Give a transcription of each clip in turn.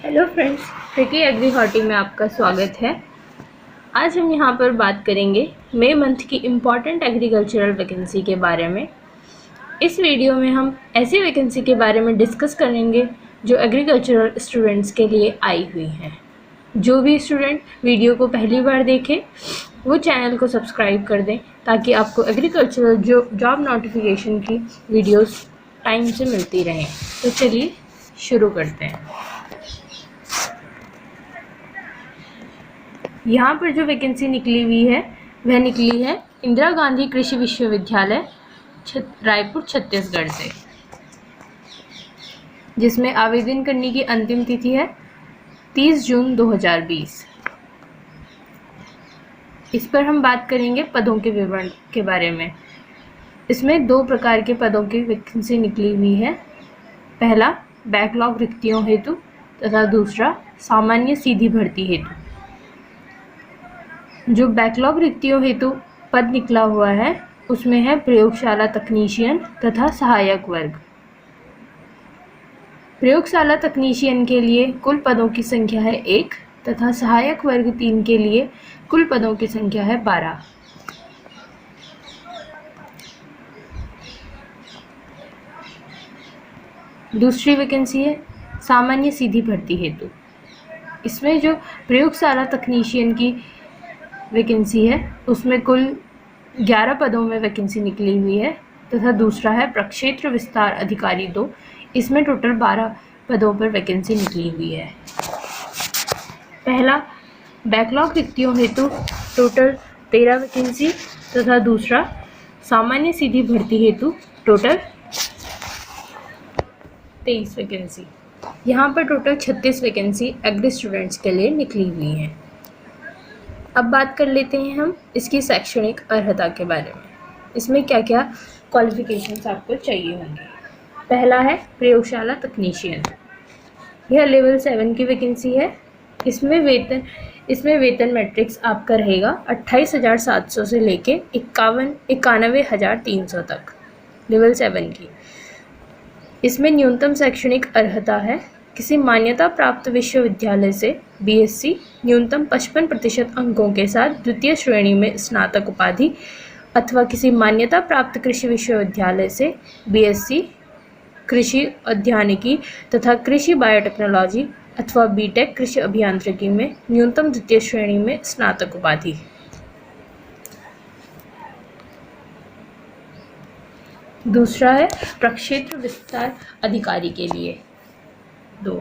Hello friends, tricky agri horti में आपका स्वागत है। आज हम यहाँ पर बात करेंगे मई मंथ की इम्पॉर्टेंट एग्रीकल्चरल वैकेंसी के बारे में। इस वीडियो में हम ऐसी वैकेंसी के बारे में डिस्कस करेंगे जो एग्रीकल्चरल स्टूडेंट्स के लिए आई हुई हैं। जो भी स्टूडेंट वीडियो को पहली बार देखें वो चैनल को सब्सक्राइब कर दें ताकि आपको एग्रीकल्चरल जॉब नोटिफिकेशन की वीडियोस टाइम से मिलती रहें। तो चलिए शुरू करते हैं। यहाँ पर जो वैकेंसी निकली हुई है वह निकली है इंदिरा गांधी कृषि विश्वविद्यालय रायपुर छत्तीसगढ़ से, जिसमें आवेदन करने की अंतिम तिथि है 30 जून 2020। इस पर हम बात करेंगे पदों के विवरण के बारे में। इसमें 2 प्रकार के पदों की वैकेंसी निकली हुई है। पहला बैकलॉग रिक्तियों हेतु तथा दूसरा सामान्य सीधी भर्ती हेतु। जो बैकलॉग रिक्तियों हेतु पद निकला हुआ है उसमें है प्रयोगशाला तकनीशियन तथा सहायक वर्ग। प्रयोगशाला तकनीशियन के लिए कुल पदों की संख्या है 1 तथा सहायक वर्ग 3 के लिए कुल पदों की संख्या है 12। दूसरी वैकेंसी है सामान्य सीधी भर्ती हेतु। इसमें जो प्रयोगशाला तकनीशियन की वैकेंसी है उसमें कुल 11 पदों में वैकेंसी निकली हुई है तथा दूसरा है प्रक्षेत्र विस्तार अधिकारी 2। इसमें टोटल 12 पदों पर वैकेंसी निकली हुई है। पहला बैकलॉग रिक्तियों हेतु टोटल 13 वैकेंसी तथा दूसरा सामान्य सीधी भर्ती हेतु टोटल 23 वैकेंसी। यहाँ पर टोटल 36 वैकेंसी एग्री स्टूडेंट्स के लिए निकली हुई हैं। अब बात कर लेते हैं हम इसकी शैक्षणिक अर्हता के बारे में। इसमें क्या क्या क्वालिफिकेशंस आपको चाहिए होंगे। पहला है प्रयोगशाला तकनीशियन। यह लेवल 7 की वैकेंसी है। इसमें वेतन मैट्रिक्स आपका रहेगा 28,700 से लेके 91,300 तक, लेवल 7 की। इसमें न्यूनतम शैक्षणिक अर्हता है किसी मान्यता प्राप्त विश्वविद्यालय से बीएससी न्यूनतम 55% अंकों के साथ द्वितीय श्रेणी में स्नातक उपाधि अथवा किसी मान्यता प्राप्त कृषि विश्वविद्यालय से बीएससी कृषि उद्यानिकी तथा कृषि बायोटेक्नोलॉजी अथवा बीटेक कृषि अभियांत्रिकी में न्यूनतम द्वितीय श्रेणी में स्नातक उपाधि। दूसरा है प्रक्षेत्र विस्तार अधिकारी के लिए 2।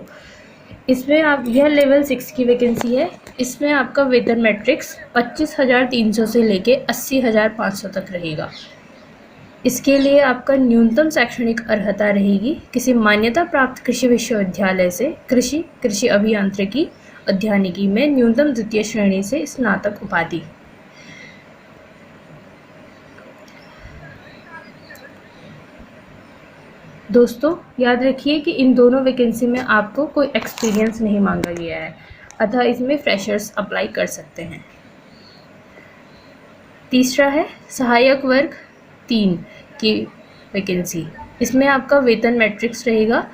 इसमें यह लेवल 6 की वैकेंसी है। इसमें आपका वेतन मैट्रिक्स 25,300 से लेके 80,500 तक रहेगा। इसके लिए आपका न्यूनतम शैक्षणिक अर्हता रहेगी किसी मान्यता प्राप्त कृषि विश्वविद्यालय से कृषि अभियांत्रिकी उद्यानिकी में न्यूनतम द्वितीय श्रेणी से स्नातक उपाधि। दोस्तों याद रखिए कि इन दोनों वैकेंसी में आपको कोई एक्सपीरियंस नहीं मांगा गया है, अतः इसमें फ्रेशर्स अप्लाई कर सकते हैं। तीसरा है सहायक वर्ग 3 की वैकेंसी। इसमें आपका वेतन मैट्रिक्स रहेगा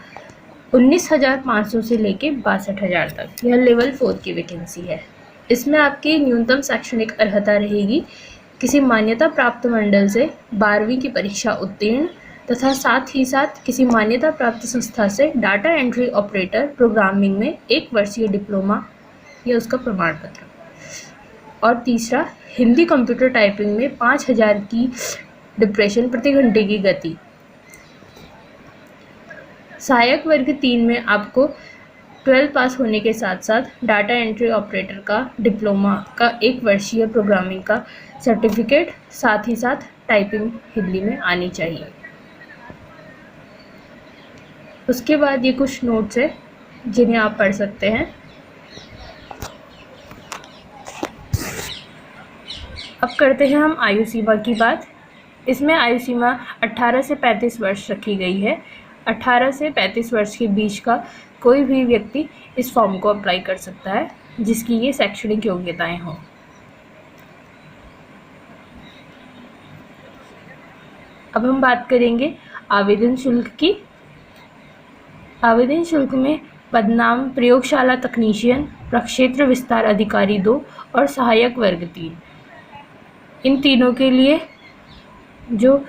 19,500 से लेके 62,000 तक। यह लेवल 4 की वैकेंसी है। इसमें आपकी न्यूनतम शैक्षणिक अर्हता रहेगी किसी मान्यता प्राप्त मंडल से 12वीं की परीक्षा उत्तीर्ण तथा साथ ही साथ किसी मान्यता प्राप्त संस्था से डाटा एंट्री ऑपरेटर प्रोग्रामिंग में 1 वर्षीय डिप्लोमा या उसका प्रमाण पत्र। और तीसरा हिंदी कंप्यूटर टाइपिंग में 5,000 की डिप्रेशन प्रति घंटे की गति। सहायक वर्ग 3 में आपको 12 पास होने के साथ साथ डाटा एंट्री ऑपरेटर का डिप्लोमा का 1 वर्षीय प्रोग्रामिंग का सर्टिफिकेट, साथ ही साथ टाइपिंग हिंदी में आनी चाहिए। उसके बाद ये कुछ नोट्स है जिन्हें आप पढ़ सकते हैं। अब करते हैं हम आयु सीमा की बात। इसमें आयु सीमा 18 से 35 वर्ष रखी गई है। 18 से 35 वर्ष के बीच का कोई भी व्यक्ति इस फॉर्म को अप्लाई कर सकता है जिसकी ये शैक्षणिक योग्यताएं हों। अब हम बात करेंगे आवेदन शुल्क की। आवेदन शुल्क में पदनाम प्रयोगशाला तकनीशियन, प्रक्षेत्र विस्तार अधिकारी 2 और सहायक वर्ग 3। इन तीनों के लिए जो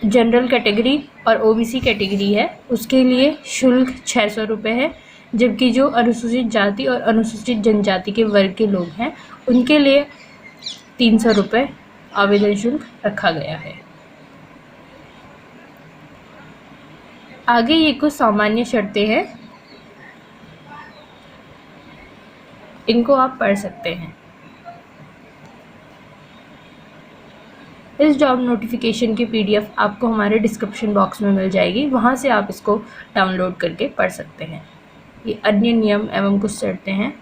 जनरल कैटेगरी और ओबीसी कैटेगरी है उसके लिए शुल्क 600 रुपये है, जबकि जो अनुसूचित जाति और अनुसूचित जनजाति के वर्ग के लोग हैं उनके लिए 300 रुपये आवेदन शुल्क रखा गया है। आगे ये कुछ सामान्य शर्तें हैं, इनको आप पढ़ सकते हैं। इस जॉब नोटिफिकेशन की PDF आपको हमारे डिस्क्रिप्शन बॉक्स में मिल जाएगी, वहाँ से आप इसको डाउनलोड करके पढ़ सकते हैं। ये अन्य नियम एवं कुछ शर्तें हैं।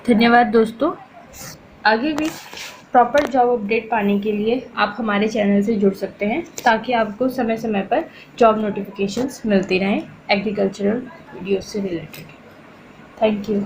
धन्यवाद दोस्तों। आगे भी प्रॉपर जॉब अपडेट पाने के लिए आप हमारे चैनल से जुड़ सकते हैं, ताकि आपको समय समय पर जॉब नोटिफिकेशंस मिलती रहें एग्रीकल्चरल वीडियो से रिलेटेड। Thank you.